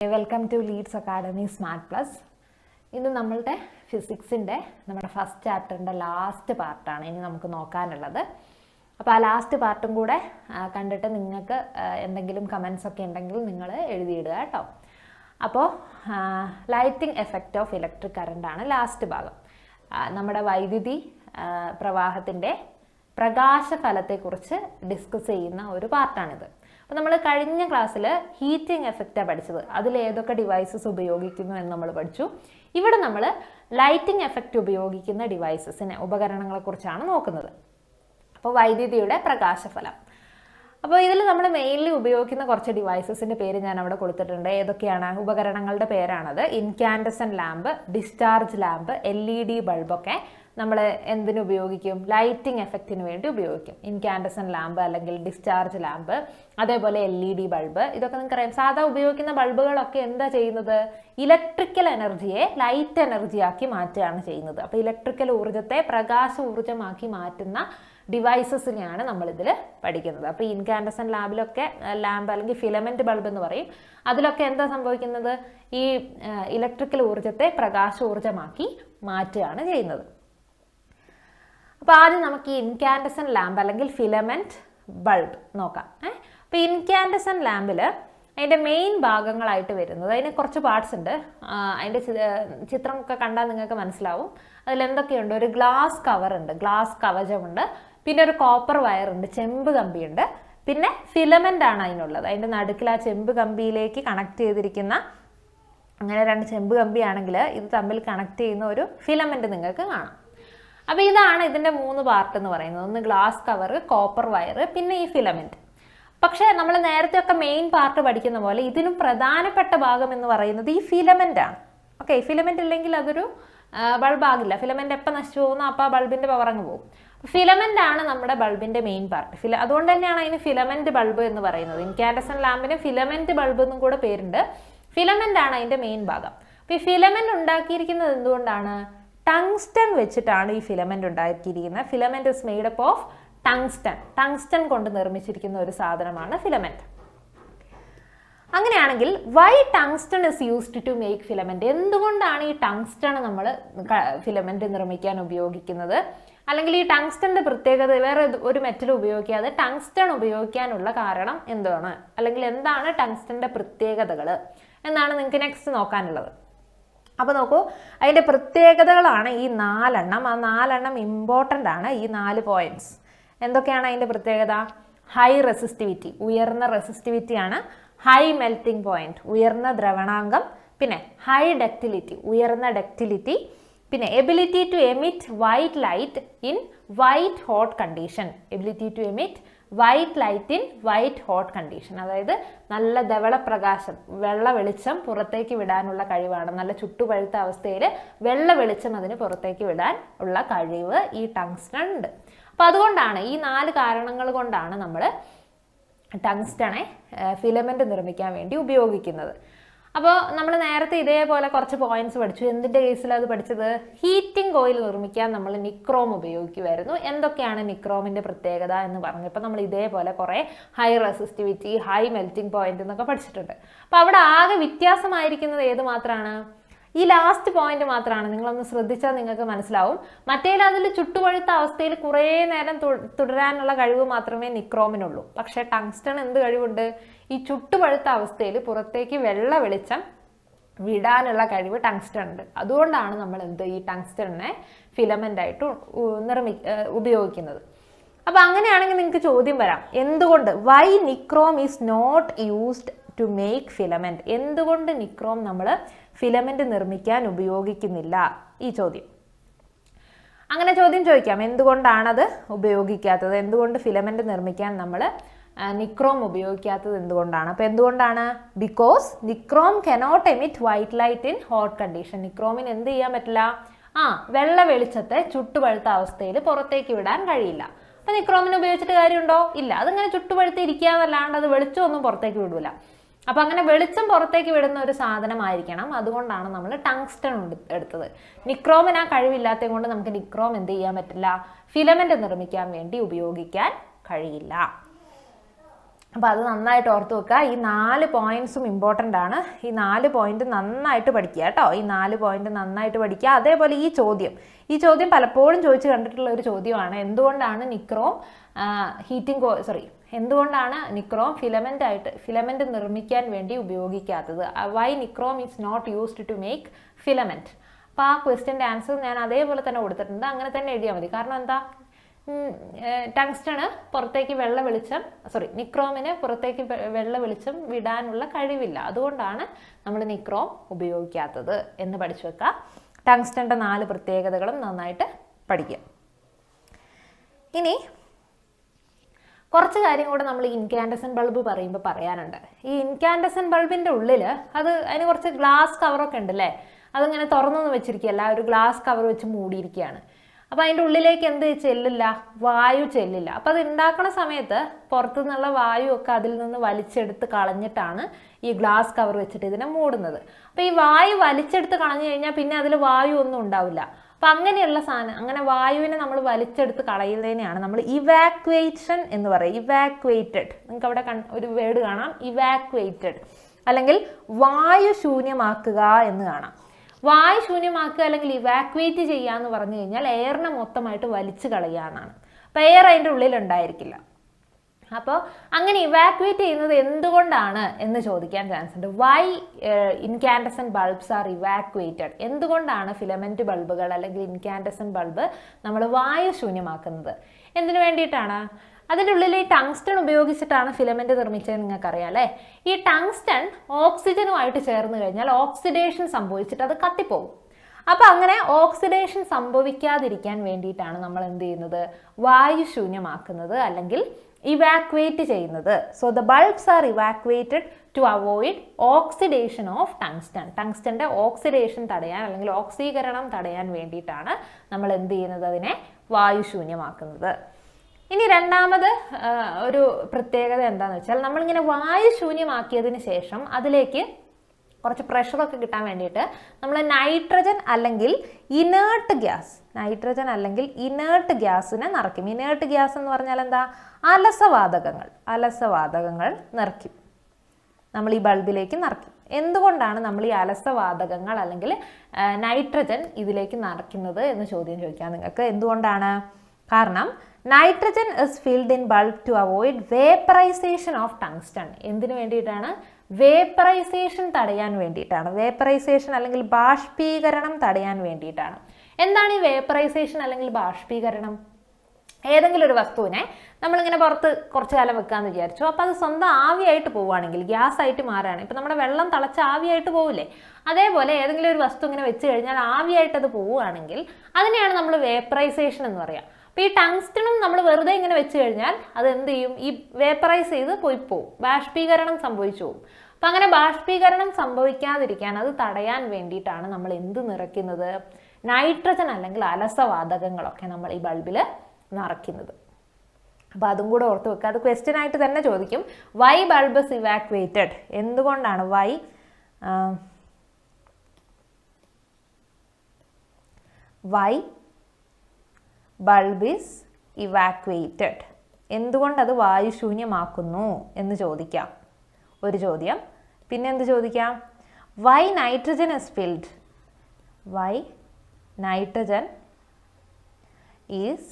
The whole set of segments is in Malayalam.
Welcome to Leeds academy smart plus. ഇന്ന് നമ്മളുടെ ഫിസിക്സിൻ്റെ നമ്മുടെ ഫസ്റ്റ് ചാപ്റ്ററിൻ്റെ ലാസ്റ്റ് പാർട്ടാണ് ഇനി നമുക്ക് നോക്കാനുള്ളത്. അപ്പോൾ ആ ലാസ്റ്റ് പാർട്ടും കൂടെ കണ്ടിട്ട് നിങ്ങൾക്ക് എന്തെങ്കിലും കമൻസ് ഒക്കെ ഉണ്ടെങ്കിൽ നിങ്ങൾ എഴുതിയിടുക കേട്ടോ. അപ്പോൾ ലൈറ്റിംഗ് എഫക്റ്റ് ഓഫ് ഇലക്ട്രിക് കറണ്ടാണ് ലാസ്റ്റ് ഭാഗം. നമ്മുടെ വൈദ്യുതി പ്രവാഹത്തിൻ്റെ പ്രകാശഫലത്തെക്കുറിച്ച് ഡിസ്കസ് ചെയ്യുന്ന ഒരു പാർട്ടാണിത്. അപ്പോൾ നമ്മൾ കഴിഞ്ഞ ക്ലാസ്സിൽ ഹീറ്റിംഗ് എഫക്റ്റാണ് പഠിച്ചത്. അതിൽ ഏതൊക്കെ ഡിവൈസസ് ഉപയോഗിക്കുന്നു എന്ന് നമ്മൾ പഠിച്ചു. ഇവിടെ നമ്മൾ ലൈറ്റിംഗ് എഫക്റ്റ് ഉപയോഗിക്കുന്ന ഉപകരണങ്ങളെക്കുറിച്ചാണ് നോക്കുന്നത്. അപ്പോൾ വൈദ്യുതിയുടെ പ്രകാശഫലം. അപ്പോൾ ഇതിൽ നമ്മൾ മെയിൻലി ഉപയോഗിക്കുന്ന കുറച്ച് ഡിവൈസസിൻ്റെ പേര് ഞാൻ അവിടെ കൊടുത്തിട്ടുണ്ട്. ഏതൊക്കെയാണ് ഉപകരണങ്ങളുടെ പേരാണത്? ഇൻകാൻഡസൻറ്റ് ലാമ്പ്, ഡിസ്ചാർജ് ലാമ്പ്, LED ബൾബൊക്കെ നമ്മൾ എന്തിനു ഉപയോഗിക്കും? ലൈറ്റിംഗ് എഫക്റ്റിന് വേണ്ടി ഉപയോഗിക്കും. ഇൻകാൻഡസൻറ്റ് ലാമ്പ് അല്ലെങ്കിൽ ഡിസ്ചാർജ് ലാമ്പ്, അതേപോലെ LED ബൾബ്. ഇതൊക്കെ നിങ്ങൾക്കറിയാം. സാധാ ഉപയോഗിക്കുന്ന ബൾബുകളൊക്കെ എന്താ ചെയ്യുന്നത്? ഇലക്ട്രിക്കൽ എനർജിയെ ലൈറ്റ് എനർജിയാക്കി മാറ്റുകയാണ് ചെയ്യുന്നത്. അപ്പോൾ ഇലക്ട്രിക്കൽ ഊർജ്ജത്തെ പ്രകാശ ഊർജ്ജമാക്കി മാറ്റുന്ന ഡിവൈസസിനെയാണ് നമ്മളിതിൽ പഠിക്കുന്നത്. അപ്പോൾ ഇൻകാൻഡസൻറ്റ് ലാമ്പ് അല്ലെങ്കിൽ ഫിലമെൻറ്റ് ബൾബ് എന്ന് പറയും. അതിലൊക്കെ എന്താ സംഭവിക്കുന്നത്? ഈ ഇലക്ട്രിക്കൽ ഊർജ്ജത്തെ പ്രകാശ ഊർജ്ജമാക്കി മാറ്റുകയാണ് ചെയ്യുന്നത്. അപ്പോൾ ആദ്യം നമുക്ക് ഈ ഇൻകാൻഡസൻറ്റ് ലാമ്പ് അല്ലെങ്കിൽ ഫിലമെൻറ്റ് ബൾബ് നോക്കാം. അപ്പോൾ ഇൻകാൻഡസൻറ്റ് ലാമ്പിൽ അതിൻ്റെ മെയിൻ ഭാഗങ്ങളായിട്ട് വരുന്നത്, അതിന് കുറച്ച് പാർട്സ് ഉണ്ട്. അതിൻ്റെ ചിത്രമൊക്കെ കണ്ടാൽ നിങ്ങൾക്ക് മനസ്സിലാവും. അതിലെന്തൊക്കെയുണ്ട്? ഒരു ഗ്ലാസ് കവറുണ്ട്, ഗ്ലാസ് കവചമുണ്ട്, പിന്നെ ഒരു കോപ്പർ വയറുണ്ട്, ചെമ്പ് കമ്പിയുണ്ട്, പിന്നെ ഫിലമെൻ്റ് ആണ് അതിനുള്ളത്. അതിൻ്റെ നടുക്കിൽ ആ ചെമ്പ് കമ്പിയിലേക്ക് കണക്ട് ചെയ്തിരിക്കുന്ന, അങ്ങനെ രണ്ട് ചെമ്പ് കമ്പിയാണെങ്കിൽ ഇത് തമ്മിൽ കണക്ട് ചെയ്യുന്ന ഒരു ഫിലമെൻ്റ് നിങ്ങൾക്ക് കാണാം. അപ്പോൾ ഇതാണ് ഇതിൻ്റെ 3 പാർട്ട് എന്ന് പറയുന്നത്. ഒന്ന് ഗ്ലാസ് കവർ, കോപ്പർ വയർ, പിന്നെ ഈ ഫിലമെൻറ്റ്. പക്ഷേ നമ്മൾ നേരത്തെയൊക്കെ മെയിൻ പാർട്ട് പഠിക്കുന്ന പോലെ ഇതിനും പ്രധാനപ്പെട്ട ഭാഗം എന്ന് പറയുന്നത് ഈ ഫിലമെൻ്റ് ആണ്. ഓക്കെ, ഫിലമെൻ്റ് ഇല്ലെങ്കിൽ അതൊരു ബൾബാകില്ല. ഫിലമെൻ്റ് എപ്പോൾ നശിച്ചു പോകുന്നു അപ്പോൾ ആ ബൾബിൻ്റെ പവർ അങ്ങ് പോകും. ഫിലമെൻ്റ് ആണ് നമ്മുടെ ബൾബിൻ്റെ മെയിൻ പാർട്ട്. അതുകൊണ്ട് തന്നെയാണ് അതിന് ഫിലമെൻ്റ് ബൾബ് എന്ന് പറയുന്നത്. ഇൻകാൻഡസൻറ്റ് ലാമ്പിന് ഫിലമെൻ്റ് ബൾബ് എന്നും കൂടെ പേരുണ്ട്. ഫിലമെൻ്റ് ആണ് അതിൻ്റെ മെയിൻ ഭാഗം. അപ്പോൾ ഈ ഫിലമെൻ്റ് ഉണ്ടാക്കിയിരിക്കുന്നത് എന്തുകൊണ്ടാണ്? ടങ്സ്റ്റൺ വെച്ചിട്ടാണ് ഈ ഫിലമെൻ്റ് ഉണ്ടാക്കിയിരിക്കുന്നത്. Filament is made up of tungsten കൊണ്ട് നിർമ്മിച്ചിരിക്കുന്ന ഒരു സാധനമാണ് ഫിലമെൻ്റ്. അങ്ങനെയാണെങ്കിൽ why tungsten is used to make filament? എന്തുകൊണ്ടാണ് ഈ ടങ്സ്റ്റൺ നമ്മൾ ഫിലമെൻ്റ് നിർമ്മിക്കാൻ ഉപയോഗിക്കുന്നത്? അല്ലെങ്കിൽ ഈ ടങ്സ്റ്റൻ്റെ പ്രത്യേകത വേറെ ഒരു മെറ്റൽ ഉപയോഗിക്കാതെ ടങ്സ്റ്റൺ ഉപയോഗിക്കാനുള്ള കാരണം എന്താണ്? അല്ലെങ്കിൽ എന്താണ് ടങ്സ്റ്റൻ്റെ പ്രത്യേകതകൾ എന്നാണ് നിങ്ങൾക്ക് നെക്സ്റ്റ് നോക്കാനുള്ളത്. അപ്പോൾ നോക്കൂ, അതിൻ്റെ പ്രത്യേകതകളാണ് ഈ 4 എണ്ണം. ആ 4 എണ്ണം ഇമ്പോർട്ടൻ്റ് ആണ്. ഈ 4 പോയിന്റ്സ് എന്തൊക്കെയാണ് അതിൻ്റെ പ്രത്യേകത? ഹൈ റെസിസ്റ്റിവിറ്റി, ഉയർന്ന റെസിസ്റ്റിവിറ്റിയാണ്. ഹൈ മെൽറ്റിംഗ് പോയിന്റ്, ഉയർന്ന ദ്രവണാങ്കം. പിന്നെ ഹൈ ഡക്റ്റിലിറ്റി, ഉയർന്ന ഡക്റ്റിലിറ്റി. പിന്നെ ability to emit white light in white hot condition. Ability to emit white light in white hot condition. അതായത് നല്ല ധവളപ്രകാശം, വെള്ള വെളിച്ചം പുറത്തേക്ക് വിടാനുള്ള കഴിവാണ്. നല്ല ചുട്ടുപഴുത്ത അവസ്ഥയിൽ വെള്ള വെളിച്ചം അതിന് പുറത്തേക്ക് വിടാൻ ഉള്ള കഴിവ് ഈ ടങ്സ്റ്റൺ ഉണ്ട്. അപ്പോൾ അതുകൊണ്ടാണ്, ഈ 4 കാരണങ്ങൾ കൊണ്ടാണ് നമ്മൾ ടങ്സ്റ്റണെ ഫിലമെൻ്റ് നിർമ്മിക്കാൻ വേണ്ടി ഉപയോഗിക്കുന്നത്. അപ്പോൾ നമ്മൾ നേരത്തെ ഇതേപോലെ കുറച്ച് പോയിന്റ്സ് പഠിച്ചു. എന്തിൻ്റെ കേസിലാണ് അത് പഠിച്ചത്? ഹീറ്റിംഗ് കോയിൽ നിർമ്മിക്കാൻ നമ്മൾ നിക്രോം ഉപയോഗിക്കുമായിരുന്നു. എന്തൊക്കെയാണ് നിക്രോമിൻ്റെ പ്രത്യേകത എന്ന് പറഞ്ഞപ്പോൾ നമ്മൾ ഇതേപോലെ കുറേ high resistivity, high melting point എന്നൊക്കെ പഠിച്ചിട്ടുണ്ട്. അപ്പോൾ അവിടെ ആകെ വ്യത്യാസമായിരിക്കുന്നത് ഏത് മാത്രമാണ്? ഈ ലാസ്റ്റ് പോയിന്റ് മാത്രമാണ്. നിങ്ങളൊന്ന് ശ്രദ്ധിച്ചാൽ നിങ്ങൾക്ക് മനസ്സിലാവും. മറ്റേതിൽ അതിൽ ചുട്ടുപഴുത്ത അവസ്ഥയിൽ കുറേ നേരം തുടരാനുള്ള കഴിവ് മാത്രമേ നിക്രോമിനുള്ളൂ. പക്ഷേ ടങ്സ്റ്റൺ എന്ത് കഴിവുണ്ട്? ഈ ചുട്ടുപഴുത്ത അവസ്ഥയിൽ പുറത്തേക്ക് വെള്ള വെളിച്ചം വിടാനുള്ള കഴിവ് ടങ്സ്റ്റൺ ഉണ്ട്. അതുകൊണ്ടാണ് നമ്മൾ ഈ ടങ്സ്റ്റണിനെ ഫിലമെൻ്റ് ആയിട്ട് ഉപയോഗിക്കുന്നത്. അപ്പോൾ അങ്ങനെയാണെങ്കിൽ നിങ്ങൾക്ക് ചോദ്യം വരാം, എന്തുകൊണ്ട് why nichrome is not used to make filament? എന്തുകൊണ്ട് നിക്രോം നമ്മൾ ഫിലമെൻ്റ് നിർമ്മിക്കാൻ ഉപയോഗിക്കുന്നില്ല? ഈ ചോദ്യം. അങ്ങനെ ചോദ്യം ചോദിക്കാം, എന്തുകൊണ്ടാണത് ഉപയോഗിക്കാത്തത്? എന്തുകൊണ്ട് ഫിലമെൻ്റ് നിർമ്മിക്കാൻ നമ്മൾ നിക്രോം ഉപയോഗിക്കാത്തത് എന്തുകൊണ്ടാണ്? അപ്പോൾ എന്തുകൊണ്ടാണ്? Because nichrome cannot emit white light in hot condition. നിക്രോമിന് എന്ത് ചെയ്യാൻ പറ്റില്ല? വെള്ള വെളിച്ചത്തെ ചുട്ടുപഴുത്ത അവസ്ഥയിൽ പുറത്തേക്ക് വിടാൻ കഴിയില്ല. അപ്പോൾ നിക്രോമിന് ഉപയോഗിച്ചിട്ട് കാര്യമുണ്ടോ? ഇല്ല. അതിങ്ങനെ ചുട്ടുപഴുത്ത് ഇരിക്കാന്നല്ലാണ്ട് അത് വെളിച്ചമൊന്നും പുറത്തേക്ക് വിടില്ല. അപ്പോൾ അങ്ങനെ വെളിച്ചം പുറത്തേക്ക് വിടുന്ന ഒരു സാധനമായിരിക്കണം. അതുകൊണ്ടാണ് നമ്മൾ ടങ്സ്റ്റൺ എടുത്തത്. നിക്രോമിന് ആ കഴിവില്ലാത്തത് കൊണ്ട് നമുക്ക് നിക്രോം എന്ത് ചെയ്യാൻ പറ്റില്ല? ഫിലമെൻ്റ് നിർമ്മിക്കാൻ വേണ്ടി ഉപയോഗിക്കാൻ കഴിയില്ല. അപ്പോൾ അത് നന്നായിട്ട് ഓർത്ത് വെക്കുക. ഈ 4 പോയിന്റ്സും ഇമ്പോർട്ടൻ്റ് ആണ്. ഈ 4 പോയിന്റ് നന്നായിട്ട് പഠിക്കുക കേട്ടോ. ഈ 4 പോയിന്റ് നന്നായിട്ട് പഠിക്കുക. അതേപോലെ ഈ ചോദ്യം പലപ്പോഴും ചോദിച്ച് കണ്ടിട്ടുള്ള ഒരു ചോദ്യമാണ്. എന്തുകൊണ്ടാണ് നിക്രോം എന്തുകൊണ്ടാണ് നിക്രോം ഫിലമെന്റ് നിർമ്മിക്കാൻ വേണ്ടി ഉപയോഗിക്കാത്തത്? Why nichrome is not used to make filament? അപ്പോൾ ആ ക്വസ്റ്റ്യൻ്റെ ആൻസർ ഞാൻ അതേപോലെ തന്നെ കൊടുത്തിട്ടുണ്ട്. അങ്ങനെ തന്നെ എഴുതിയാൽ മതി. കാരണം എന്താ, ടങ്സ്റ്റണ് പുറത്തേക്ക് നിക്രോമിന് പുറത്തേക്ക് വെള്ള വെളിച്ചം വിടാനുള്ള കഴിവില്ല. അതുകൊണ്ടാണ് നമ്മൾ നിക്രോം ഉപയോഗിക്കാത്തത് എന്ന് പഠിച്ചു വെക്കുക. ടങ്സ്റ്റൻ്റെ 4 പ്രത്യേകതകളും നന്നായിട്ട് പഠിക്കുക. ഇനി കുറച്ച് കാര്യം കൂടെ നമ്മൾ ഇൻകാൻഡസൻ ബൾബ് പറയുമ്പോൾ പറയാനുണ്ട്. ഈ ഇൻകാൻഡസൻ ബൾബിൻ്റെ ഉള്ളിൽ അതിന് കുറച്ച് ഗ്ലാസ് കവറൊക്കെ ഉണ്ടല്ലേ, അതിങ്ങനെ തുറന്നൊന്നും വെച്ചിരിക്കുകയല്ല, ഒരു ഗ്ലാസ് കവർ വെച്ച് മൂടിയിരിക്കുകയാണ്. അപ്പോൾ അതിൻ്റെ ഉള്ളിലേക്ക് എന്ത് ചെല്ലില്ല? വായു ചെല്ലില്ല. അപ്പോൾ അത് ഉണ്ടാക്കണ സമയത്ത് പുറത്തു നിന്നുള്ള വായു ഒക്കെ അതിൽ നിന്ന് വലിച്ചെടുത്ത് കളഞ്ഞിട്ടാണ് ഈ ഗ്ലാസ് കവർ വെച്ചിട്ട് ഇതിനെ മൂടുന്നത്. അപ്പോൾ ഈ വായു വലിച്ചെടുത്ത് കളഞ്ഞു കഴിഞ്ഞാൽ പിന്നെ അതിൽ വായു ഒന്നും ഉണ്ടാവില്ല. അപ്പം അങ്ങനെയുള്ള സാധനം, അങ്ങനെ വായുവിനെ നമ്മൾ വലിച്ചെടുത്ത് കളയുന്നതിനെയാണ് നമ്മൾ ഇവാക്വേഷൻ എന്ന് പറയുക. ഇവാക്വേറ്റഡ്, നിങ്ങൾക്ക് അവിടെ ഒരു വേർഡ് കാണാം, ഇവാക്വേറ്റഡ്, അല്ലെങ്കിൽ വായു ശൂന്യമാക്കുക എന്ന് കാണാം. വായു ശൂന്യമാക്കുക അല്ലെങ്കിൽ ഇവാക്വേറ്റ് ചെയ്യുക എന്ന് പറഞ്ഞു കഴിഞ്ഞാൽ എയറിനെ മൊത്തമായിട്ട് വലിച്ചു കളയുക എന്നാണ്. അപ്പോൾ എയർ അതിൻ്റെ ഉള്ളിൽ ഉണ്ടായിരിക്കില്ല. അപ്പോൾ അങ്ങനെ ഇവാക്വേറ്റ് ചെയ്യുന്നത് എന്തുകൊണ്ടാണ് എന്ന് ചോദിക്കാൻ ചാൻസ് ഉണ്ട്. Why incandescent bulbs are evacuated? എന്തുകൊണ്ടാണ് ഫിലമെന്റ് ബൾബുകൾ അല്ലെങ്കിൽ ഇൻകാൻഡസൻ ബൾബ് നമ്മൾ വായു ശൂന്യമാക്കുന്നത്? എന്തിനു വേണ്ടിയിട്ടാണ്? അതിൻ്റെ ഉള്ളിൽ ഈ ടങ്സ്റ്റൺ ഉപയോഗിച്ചിട്ടാണ് ഫിലമെന്റ് നിർമ്മിച്ചത്, നിങ്ങൾക്കറിയാം അല്ലേ. ഈ ടങ്സ്റ്റൺ ഓക്സിജനുമായിട്ട് ചേർന്ന് കഴിഞ്ഞാൽ ഓക്സിഡേഷൻ സംഭവിച്ചിട്ട് അത് കത്തിപ്പോകും. അപ്പോൾ അങ്ങനെ ഓക്സിഡേഷൻ സംഭവിക്കാതിരിക്കാൻ വേണ്ടിയിട്ടാണ് നമ്മൾ എന്ത് ചെയ്യുന്നത്? വായു ശൂന്യമാക്കുന്നത് അല്ലെങ്കിൽ ഇവാക്വേറ്റ് ചെയ്യുന്നത്. So the bulbs are evacuated to avoid oxidation of tungsten. ടങ്സ്റ്റൻ്റെ ഓക്സിഡേഷൻ തടയാൻ അല്ലെങ്കിൽ ഓക്സീകരണം തടയാൻ വേണ്ടിയിട്ടാണ് നമ്മൾ എന്ത് ചെയ്യുന്നത്? അതിനെ വായു ശൂന്യമാക്കുന്നത്. ഇനി രണ്ടാമത് ഒരു പ്രത്യേകത എന്താണെന്ന് വെച്ചാൽ, നമ്മളിങ്ങനെ വായു ശൂന്യമാക്കിയതിന് ശേഷം അതിലേക്ക് കുറച്ച് പ്രഷറൊക്കെ കിട്ടാൻ വേണ്ടിയിട്ട് നമ്മൾ നൈട്രജൻ അല്ലെങ്കിൽ ഇനേർട്ട് ഗ്യാസിനെ നിറയ്ക്കും. ഇനേർട്ട് ഗ്യാസ് എന്ന് പറഞ്ഞാൽ എന്താ? അലസവാതകങ്ങൾ നിറയ്ക്കും. നമ്മൾ ഈ ബൾബിലേക്ക് നിറയ്ക്കും. എന്തുകൊണ്ടാണ് നമ്മൾ ഈ അലസവാതകങ്ങൾ അല്ലെങ്കിൽ നൈട്രജൻ ഇതിലേക്ക് നിറയ്ക്കുന്നത് എന്ന് ചോദ്യം ചോദിക്കാം നിങ്ങൾക്ക്. എന്തുകൊണ്ടാണ്? കാരണം nitrogen is filled in bulb to avoid vaporisation of tungsten. എന്തിനു വേണ്ടിയിട്ടാണ്? വേപ്പറൈസേഷൻ തടയാൻ വേണ്ടിയിട്ടാണ്. വേപ്പറൈസേഷൻ അല്ലെങ്കിൽ ബാഷ്പീകരണം തടയാൻ വേണ്ടിയിട്ടാണ്. എന്താണ് ഈ വേപ്പറൈസേഷൻ അല്ലെങ്കിൽ ബാഷ്പീകരണം? ഏതെങ്കിലും ഒരു വസ്തുവിനെ നമ്മളിങ്ങനെ പുറത്ത് കുറച്ച് കാലം വെക്കാമെന്ന് വിചാരിച്ചു. അപ്പോൾ അത് സ്വന്തം ആവിയായിട്ട് പോവുകയാണെങ്കിൽ, ഗ്യാസ് ആയിട്ട് മാറുകയാണ്. ഇപ്പം നമ്മുടെ വെള്ളം തിളച്ച ആവിയായിട്ട് പോവില്ലേ, അതേപോലെ ഏതെങ്കിലും ഒരു വസ്തു ഇങ്ങനെ വെച്ച് കഴിഞ്ഞാൽ ആവിയായിട്ടത് പോവുകയാണെങ്കിൽ അതിനെയാണ് നമ്മൾ വേപ്പറൈസേഷൻ എന്ന് പറയുക. അപ്പോൾ ഈ ടങ്സ്റ്റണും നമ്മൾ വെറുതെ ഇങ്ങനെ വെച്ച് കഴിഞ്ഞാൽ അത് എന്ത് ചെയ്യും? ഈ വേപ്പറൈസ് ചെയ്ത് പോവും, ബാഷ്പീകരണം സംഭവിച്ചു പോകും. അപ്പം അങ്ങനെ ബാഷ്പീകരണം സംഭവിക്കാതിരിക്കാൻ, അത് തടയാൻ വേണ്ടിയിട്ടാണ് നമ്മൾ എന്ത് നിറയ്ക്കുന്നത്? നൈട്രജൻ അല്ലെങ്കിൽ അലസവാതകങ്ങളൊക്കെ നമ്മൾ ഈ ബൾബിൽ നിറയ്ക്കുന്നത്. അപ്പോൾ അതും കൂടെ ഓർത്ത് വെക്കുക. അത് ക്വസ്റ്റ്യൻ ആയിട്ട് തന്നെ ചോദിക്കും. Why bulb is evacuated? എന്തുകൊണ്ടാണ് വൈ ബൾബ് ഈസ് ഇവാക്വേറ്റഡ്? എന്തുകൊണ്ടത് വായു ശൂന്യമാക്കുന്നു എന്ന് ചോദിക്കാം, ഒരു ചോദ്യം. പിന്നെ എന്ത് ചോദിക്കാം? Why nitrogen is filled? Why nitrogen is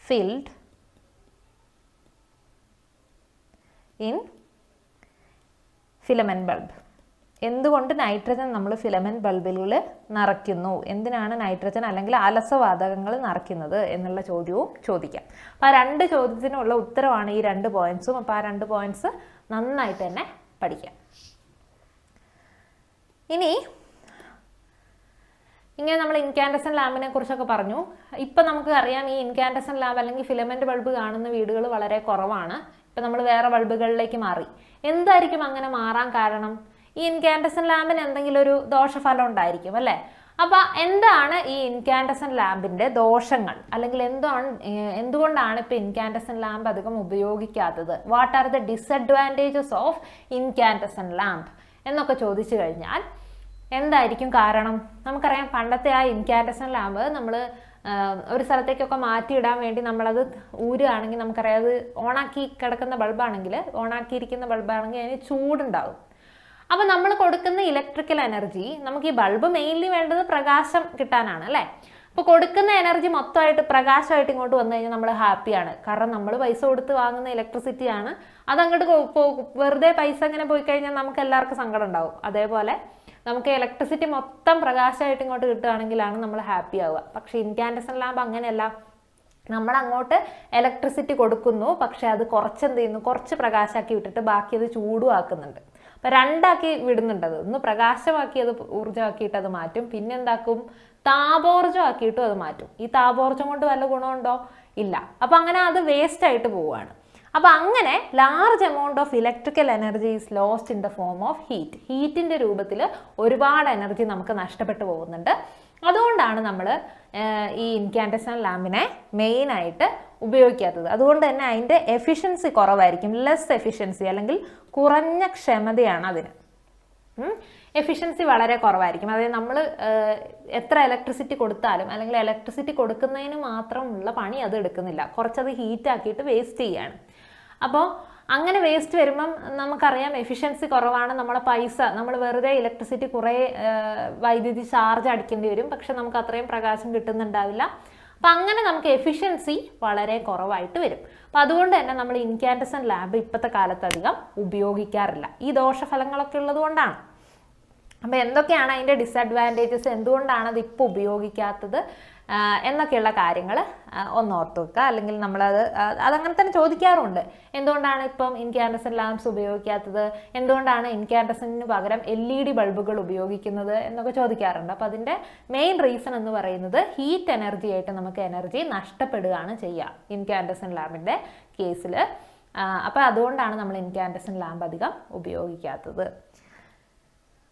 filled in filament bulb? എന്തുകൊണ്ട് നൈട്രജൻ നമ്മൾ ഫിലമെന്റ് ബൾബിൽ നിറയ്ക്കുന്നു? എന്തിനാണ് നൈട്രജൻ അല്ലെങ്കിൽ അലസവാതകങ്ങൾ നിറയ്ക്കുന്നത് എന്നുള്ള ചോദ്യവും ചോദിക്കാം. അപ്പോൾ ആ 2 ചോദ്യത്തിനുള്ള ഉത്തരവാണ് ഈ 2 പോയിന്റ്സും. അപ്പോൾ ആ 2 പോയിന്റ്സ് നന്നായിട്ട് തന്നെ പഠിക്കാം. ഇനി ഇങ്ങനെ നമ്മൾ ഇൻകാൻഡസൻ ലാമ്പിനെ കുറിച്ചൊക്കെ പറഞ്ഞു. ഇപ്പം നമുക്ക് അറിയാം, ഈ ഇൻകാൻഡസൻ ലാമ്പ് അല്ലെങ്കിൽ ഫിലമെന്റ് ബൾബ് കാണുന്ന വീടുകൾ വളരെ കുറവാണ്. ഇപ്പം നമ്മൾ വേറെ ബൾബുകളിലേക്ക് മാറി. എന്തായിരിക്കും അങ്ങനെ മാറാൻ കാരണം? ഈ ഇൻകാൻഡസൻ ലാമ്പിന് എന്തെങ്കിലും ഒരു ദോഷഫലം ഉണ്ടായിരിക്കും അല്ലേ. അപ്പോൾ എന്താണ് ഈ ഇൻകാൻഡസൻ ലാമ്പിൻ്റെ ദോഷങ്ങൾ, അല്ലെങ്കിൽ എന്തുകൊണ്ടാണ് ഇപ്പോൾ ഇൻകാൻഡസൻ ലാമ്പ് അധികം ഉപയോഗിക്കാത്തത്? What are the disadvantages of incandescent lamp എന്നൊക്കെ ചോദിച്ചു കഴിഞ്ഞാൽ എന്തായിരിക്കും കാരണം? നമുക്കറിയാം, പണ്ടത്തെ ആ ഇൻകാൻഡസൻ ലാമ്പ് നമ്മൾ ഒരു സ്ഥലത്തേക്കൊക്കെ മാറ്റിയിടാൻ വേണ്ടി നമ്മളത് ഊരുകയാണെങ്കിൽ നമുക്കറിയാം, അത് ഓണാക്കി കിടക്കുന്ന ബൾബാണെങ്കിൽ, ഓണാക്കിയിരിക്കുന്ന ബൾബാണെങ്കിൽ അതിന് ചൂടുണ്ടാവും. അപ്പോൾ നമ്മൾ കൊടുക്കുന്ന ഇലക്ട്രിക്കൽ എനർജി, നമുക്ക് ഈ ബൾബ് മെയിൻലി വേണ്ടത് പ്രകാശം കിട്ടാനാണ് അല്ലേ. അപ്പോൾ കൊടുക്കുന്ന എനർജി മൊത്തമായിട്ട് പ്രകാശമായിട്ട് ഇങ്ങോട്ട് വന്നു കഴിഞ്ഞാൽ നമ്മൾ ഹാപ്പിയാണ്. കാരണം നമ്മൾ പൈസ കൊടുത്ത് വാങ്ങുന്ന ഇലക്ട്രിസിറ്റിയാണ്. അതങ്ങോട്ട് വെറുതെ പൈസ ഇങ്ങനെ പോയി കഴിഞ്ഞാൽ നമുക്ക് എല്ലാവർക്കും സങ്കടം ഉണ്ടാവും. അതേപോലെ നമുക്ക് ഇലക്ട്രിസിറ്റി മൊത്തം പ്രകാശമായിട്ട് ഇങ്ങോട്ട് കിട്ടുകയാണെങ്കിലാണ് നമ്മൾ ഹാപ്പി ആവുക. പക്ഷേ ഇൻകാൻഡസെന്റ് ലാമ്പ് അങ്ങനെയല്ല. നമ്മൾ അങ്ങോട്ട് ഇലക്ട്രിസിറ്റി കൊടുക്കുന്നു, പക്ഷെ അത് കുറച്ചെന്ത് ചെയ്യുന്നു, കുറച്ച് പ്രകാശമാക്കി വിട്ടിട്ട് ബാക്കി അത് ചൂടും ആക്കുന്നുണ്ട്. അപ്പം രണ്ടാക്കി വിടുന്നുണ്ടത്. ഒന്ന് പ്രകാശമാക്കി അത് ഊർജ്ജമാക്കിയിട്ട് അത് മാറ്റും, പിന്നെ എന്താക്കും, താപോർജ്ജം ആക്കിയിട്ടും അത് മാറ്റും. ഈ താപോർജ്ജം കൊണ്ട് വല്ല ഗുണമുണ്ടോ? ഇല്ല. അപ്പം അങ്ങനെ അത് വേസ്റ്റ് ആയിട്ട് പോവുകയാണ്. അപ്പം അങ്ങനെ large amount of electrical energy is lost in the form of heat. ഹീറ്റിൻ്റെ രൂപത്തിൽ ഒരുപാട് എനർജി നമുക്ക് നഷ്ടപ്പെട്ടു പോകുന്നുണ്ട്. അതുകൊണ്ടാണ് നമ്മൾ ഈ ഇൻകാൻഡസെന്റ് ലാമ്പിനെ മെയിനായിട്ട് ഉപയോഗിക്കാത്തത്. അതുകൊണ്ട് തന്നെ അതിൻ്റെ എഫിഷ്യൻസി കുറവായിരിക്കും, ലെസ് എഫിഷ്യൻസി, അല്ലെങ്കിൽ കുറഞ്ഞ ക്ഷമതയാണ് അതിന്. എഫിഷ്യൻസി വളരെ കുറവായിരിക്കും. അതായത് നമ്മൾ എത്ര ഇലക്ട്രിസിറ്റി കൊടുത്താലും, അല്ലെങ്കിൽ ഇലക്ട്രിസിറ്റി കൊടുക്കുന്നതിന് മാത്രമുള്ള പണി അത് എടുക്കുന്നില്ല, കുറച്ചത് ഹീറ്റാക്കിയിട്ട് വേസ്റ്റ് ചെയ്യാണ്. അപ്പോൾ അങ്ങനെ വേസ്റ്റ് വരുമ്പം നമുക്കറിയാം എഫിഷ്യൻസി കുറവാണ്. നമ്മളെ പൈസ, നമ്മൾ വെറുതെ ഇലക്ട്രിസിറ്റി കുറേ വൈദ്യുതി ചാർജ് അടിക്കേണ്ടി വരും, പക്ഷെ നമുക്ക് അത്രയും പ്രകാശം കിട്ടുന്നുണ്ടാവില്ല. അപ്പം അങ്ങനെ നമുക്ക് എഫിഷ്യൻസി വളരെ കുറവായിട്ട് വരും. അപ്പം അതുകൊണ്ട് തന്നെ നമ്മൾ ഇൻകാൻഡസെന്റ് ലാമ്പ് ഇപ്പോഴത്തെ കാലത്ത് അധികം ഉപയോഗിക്കാറില്ല. ഈ ദോഷഫലങ്ങളൊക്കെ ഉള്ളത് കൊണ്ടാണ്. അപ്പോൾ എന്തൊക്കെയാണ് അതിൻ്റെ ഡിസഡ്വാൻറ്റേജസ്, എന്തുകൊണ്ടാണ് അത് ഇപ്പോൾ ഉപയോഗിക്കാത്തത് എന്നൊക്കെയുള്ള കാര്യങ്ങൾ ഒന്ന് ഓർത്ത് വെക്കുക. അല്ലെങ്കിൽ അതങ്ങനെ തന്നെ ചോദിക്കാറുണ്ട്, എന്തുകൊണ്ടാണ് ഇപ്പം ഇൻകാൻഡസെന്റ് ലാംപ്സ് ഉപയോഗിക്കാത്തത്, എന്തുകൊണ്ടാണ് ഇൻകാൻഡസെന്റിന് പകരം LED ബൾബുകൾ ഉപയോഗിക്കുന്നത് എന്നൊക്കെ ചോദിക്കാറുണ്ട്. അപ്പോൾ അതിൻ്റെ മെയിൻ റീസൺ എന്ന് പറയുന്നത് ഹീറ്റ് എനർജി ആയിട്ട് നമുക്ക് എനർജി നഷ്ടപ്പെടുകയാണ് ചെയ്യുക ഇൻകാൻഡസെന്റ് ലാമ്പിൻ്റെ കേസിൽ. അപ്പോൾ അതുകൊണ്ടാണ് നമ്മൾ ഇൻകാൻഡസെന്റ് ലാമ്പ് അധികം ഉപയോഗിക്കാത്തത്.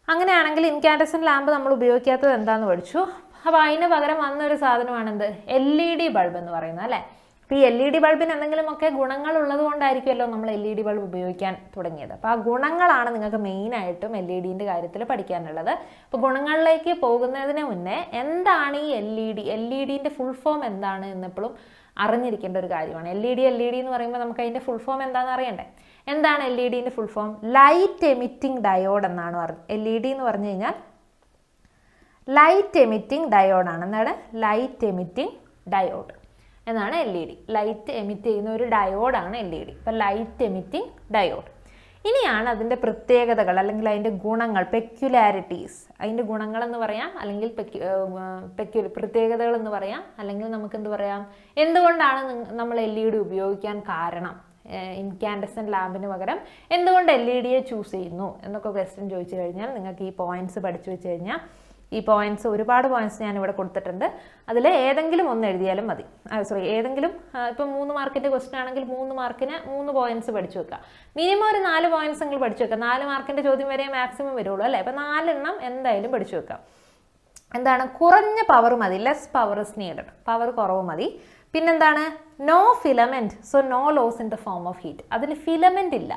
അങ്ങനെയാണെങ്കിൽ ഇൻകാൻഡസെന്റ് ലാമ്പ് നമ്മൾ ഉപയോഗിക്കാത്തത് എന്താണെന്ന് പഠിച്ചു. അപ്പോൾ അതിന് പകരം വന്നൊരു സാധനമാണ് എന്ത്, LED ബൾബ് എന്ന് പറയുന്നത് അല്ലേ. അപ്പോൾ ഈ LED ബൾബിന് എന്തെങ്കിലുമൊക്കെ ഗുണങ്ങൾ ഉള്ളത് കൊണ്ടായിരിക്കുമല്ലോ നമ്മൾ LED ബൾബ് ഉപയോഗിക്കാൻ തുടങ്ങിയത്. അപ്പോൾ ആ ഗുണങ്ങളാണ് നിങ്ങൾക്ക് മെയിനായിട്ടും LED കാര്യത്തിൽ പഠിക്കാനുള്ളത്. അപ്പോൾ ഗുണങ്ങളിലേക്ക് പോകുന്നതിന് മുന്നേ എന്താണ് ഈ LED ഫുൾ ഫോം എന്താണ് എന്നെപ്പോഴും അറിഞ്ഞിരിക്കേണ്ട ഒരു കാര്യമാണ്. LED എന്ന് പറയുമ്പോൾ നമുക്ക് അതിൻ്റെ ഫുൾ ഫോം എന്താണെന്ന് അറിയണ്ടേ. എന്താണ് LED full form? Light emitting diode എന്നാണ് പറഞ്ഞത്. LED എന്ന് പറഞ്ഞു കഴിഞ്ഞാൽ ലൈറ്റ് എമിറ്റിംഗ് ഡയോഡാണ്. എന്താണ് ലൈറ്റ് എമിറ്റിംഗ് ഡയോഡ് എന്നാണ് LED. ലൈറ്റ് എമിറ്റ് ചെയ്യുന്ന ഒരു ഡയോഡാണ് LED. അപ്പം ലൈറ്റ് എമിറ്റിംഗ് ഡയോഡ്. ഇനിയാണ് അതിൻ്റെ പ്രത്യേകതകൾ, അല്ലെങ്കിൽ അതിൻ്റെ ഗുണങ്ങൾ, പെക്യുലാരിറ്റീസ്. അതിൻ്റെ ഗുണങ്ങളെന്ന് പറയാം, അല്ലെങ്കിൽ പ്രത്യേകതകൾ എന്ന് പറയാം, അല്ലെങ്കിൽ നമുക്ക് എന്ത് പറയാം, എന്തുകൊണ്ടാണ് നമ്മൾ LED ഉപയോഗിക്കാൻ കാരണം, ഇൻകാൻഡസെന്റ് ലാമ്പിന് പകരം എന്തുകൊണ്ട് LED ചൂസ് ചെയ്യുന്നു എന്നൊക്കെ ക്വസ്റ്റ്യൻ ചോദിച്ചു കഴിഞ്ഞാൽ നിങ്ങൾക്ക് ഈ പോയിന്റ്സ് പഠിച്ചു വെച്ച് കഴിഞ്ഞാൽ, ഈ പോയിന്റ്സ് ഒരുപാട് പോയിന്റ്സ് ഞാനിവിടെ കൊടുത്തിട്ടുണ്ട്, അതിൽ ഏതെങ്കിലും ഒന്ന് എഴുതിയാലും മതി. ഏതെങ്കിലും ഇപ്പം 3 മാർക്കിൻ്റെ ക്വസ്റ്റ്യൻ ആണെങ്കിൽ 3 മാർക്കിന് 3 പോയിന്റ്സ് പഠിച്ചു വെക്കുക. മിനിമം ഒരു 4 പോയിന്റ്സ് എങ്കിലും പഠിച്ചു വെക്കുക. 4 മാർക്കിൻ്റെ ചോദ്യം വരെ മാക്സിമം വരുള്ളൂ അല്ലേ. അപ്പം 4 എണ്ണം എന്തായാലും പഠിച്ചു വെക്കാം. എന്താണ്, കുറഞ്ഞ പവർ മതി, less power is needed, power കുറവ് മതി. പിന്നെന്താണ്, no filament, so no loss in the form of heat. അതിന് ഫിലമെൻ്റ് ഇല്ല,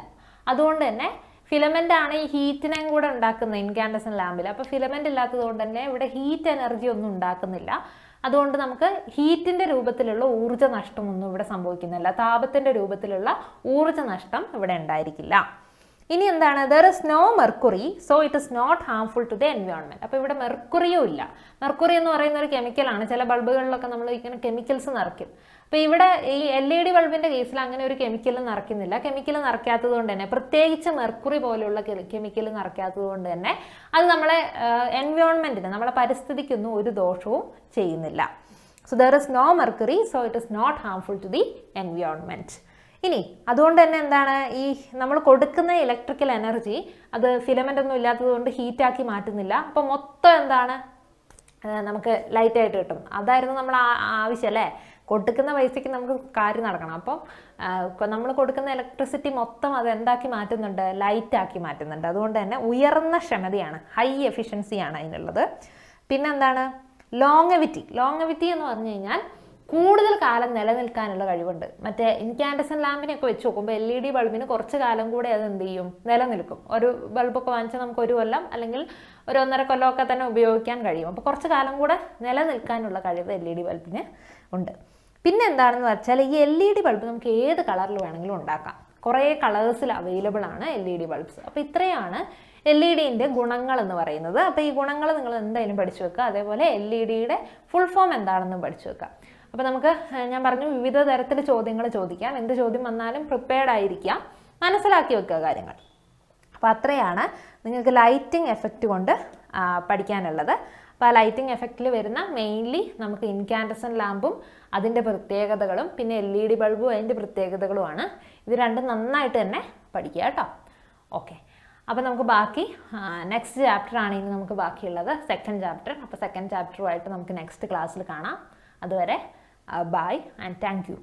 അതുകൊണ്ട് തന്നെ ഫിലമെൻ്റ് ആണ് ഈ ഹീറ്റിനെയും കൂടെ ഉണ്ടാക്കുന്നത് ഇൻകാൻഡസെന്റ് ലാമ്പിൽ. അപ്പോൾ ഫിലമെൻ്റ് ഇല്ലാത്തത് കൊണ്ട് തന്നെ ഇവിടെ ഹീറ്റ് എനർജി ഒന്നും ഉണ്ടാക്കുന്നില്ല. അതുകൊണ്ട് നമുക്ക് ഹീറ്റിൻ്റെ രൂപത്തിലുള്ള ഊർജ്ജ നഷ്ടമൊന്നും ഇവിടെ സംഭവിക്കുന്നില്ല, താപത്തിൻ്റെ രൂപത്തിലുള്ള ഊർജ്ജ നഷ്ടം ഇവിടെ ഉണ്ടായിരിക്കില്ല. ഇനി എന്താണ്, there is no mercury, so it is not harmful to the environment. അപ്പോൾ ഇവിടെ മെർക്കുറിയും ഇല്ല. മെർക്കുറി എന്ന് പറയുന്ന ഒരു കെമിക്കലാണ്. ചില ബൾബുകളിലൊക്കെ നമ്മൾ ഇങ്ങനെ കെമിക്കൽസ് നിറയ്ക്കും. അപ്പോൾ ഇവിടെ ഈ LED ബൾബിൻ്റെ കേസിൽ അങ്ങനെ ഒരു കെമിക്കൽ നിറയ്ക്കുന്നില്ല. കെമിക്കൽ നിറയ്ക്കാത്തത് കൊണ്ട് തന്നെ, പ്രത്യേകിച്ച് മെർക്കുറി പോലെയുള്ള കെമിക്കൽ നിറയ്ക്കാത്തത് കൊണ്ട് തന്നെ അത് നമ്മളെ എൻവയോൺമെൻറ്റിന്, നമ്മളെ പരിസ്ഥിതിക്കൊന്നും ഒരു ദോഷവും ചെയ്യുന്നില്ല. So there is no mercury, so it is not harmful to the environment. ഇനി അതുകൊണ്ട് തന്നെ എന്താണ്, ഈ നമ്മൾ കൊടുക്കുന്ന ഇലക്ട്രിക്കൽ എനർജി അത് ഫിലമെൻ്റ് ഒന്നും ഇല്ലാത്തത് കൊണ്ട് ഹീറ്റാക്കി മാറ്റുന്നില്ല. അപ്പോൾ മൊത്തം എന്താണ്, നമുക്ക് ലൈറ്റായിട്ട് കിട്ടും. അതായിരുന്നു നമ്മൾ ആവശ്യം അല്ലേ. കൊടുക്കുന്ന പൈസയ്ക്ക് നമുക്ക് കാര്യം നടക്കണം. അപ്പോൾ നമ്മൾ കൊടുക്കുന്ന ഇലക്ട്രിസിറ്റി മൊത്തം അത് എന്താക്കി മാറ്റുന്നുണ്ട്, ലൈറ്റാക്കി മാറ്റുന്നുണ്ട്. അതുകൊണ്ട് തന്നെ ഉയർന്ന ക്ഷമതയാണ്, ഹൈ എഫിഷ്യൻസിയാണ് അതിനുള്ളത്. പിന്നെന്താണ്, ലോങ്ങവിറ്റി എന്ന് പറഞ്ഞു കഴിഞ്ഞാൽ കൂടുതൽ കാലം നിലനിൽക്കാനുള്ള കഴിവുണ്ട്. മറ്റേ ഇൻകാൻഡസെന്റ് ലാമ്പിനെയൊക്കെ വെച്ച് നോക്കുമ്പോൾ LED ബൾബിന് കുറച്ച് കാലം കൂടെ അത് എന്ത് ചെയ്യും, നിലനിൽക്കും. ഒരു ബൾബൊക്കെ വാങ്ങിച്ചാൽ നമുക്ക് 1 കൊല്ലം അല്ലെങ്കിൽ ഒരു 1.5 കൊല്ലമൊക്കെ തന്നെ ഉപയോഗിക്കാൻ കഴിയും. അപ്പോൾ കുറച്ച് കാലം കൂടെ നിലനിൽക്കാനുള്ള കഴിവ് LED ബൾബിന് ഉണ്ട്. പിന്നെ എന്താണെന്ന് വെച്ചാൽ ഈ LED ബൾബ് നമുക്ക് ഏത് കളറിൽ വേണമെങ്കിലും ഉണ്ടാക്കാം. കുറേ കളേഴ്സിൽ അവൈലബിൾ ആണ് LED ബൾബ്സ്. അപ്പോൾ ഇത്രയാണ് LED-ൻ്റെ ഗുണങ്ങൾ എന്ന് പറയുന്നത്. അപ്പോൾ ഈ ഗുണങ്ങൾ നിങ്ങൾ എന്തായാലും പഠിച്ചു വെക്കുക. അതേപോലെ LED-യുടെ ഫുൾ ഫോം എന്താണെന്നും പഠിച്ചു വെക്കുക. അപ്പോൾ നമുക്ക് ഞാൻ പറഞ്ഞു വിവിധ തരത്തിൽ ചോദ്യങ്ങൾ ചോദിക്കാം. എന്ത് ചോദ്യം വന്നാലും പ്രിപ്പയർഡ് ആയിരിക്കാം, മനസ്സിലാക്കി വെക്കുക കാര്യങ്ങൾ. അപ്പോൾ അത്രയാണ് നിങ്ങൾക്ക് ലൈറ്റിംഗ് എഫക്റ്റ് കൊണ്ട് പഠിക്കാനുള്ളത്. അപ്പോൾ ആ ലൈറ്റിംഗ് എഫക്റ്റിൽ വരുന്ന മെയിൻലി നമുക്ക് ഇൻകാൻഡസെന്റ് ലാമ്പും അതിൻ്റെ പ്രത്യേകതകളും പിന്നെ LED ബൾബും അതിൻ്റെ പ്രത്യേകതകളുമാണ്. ഇത് രണ്ടും നന്നായിട്ട് തന്നെ പഠിക്കുക കേട്ടോ. ഓക്കെ, അപ്പോൾ നമുക്ക് ബാക്കി നെക്സ്റ്റ് ചാപ്റ്റർ ആണ് ഇനി നമുക്ക് ബാക്കിയുള്ളത്, സെക്കൻഡ് ചാപ്റ്റർ. അപ്പോൾ സെക്കൻഡ് ചാപ്റ്ററുമായിട്ട് നമുക്ക് നെക്സ്റ്റ് ക്ലാസ്സിൽ കാണാം. അതുവരെ ബൈ ആൻഡ് താങ്ക് യു.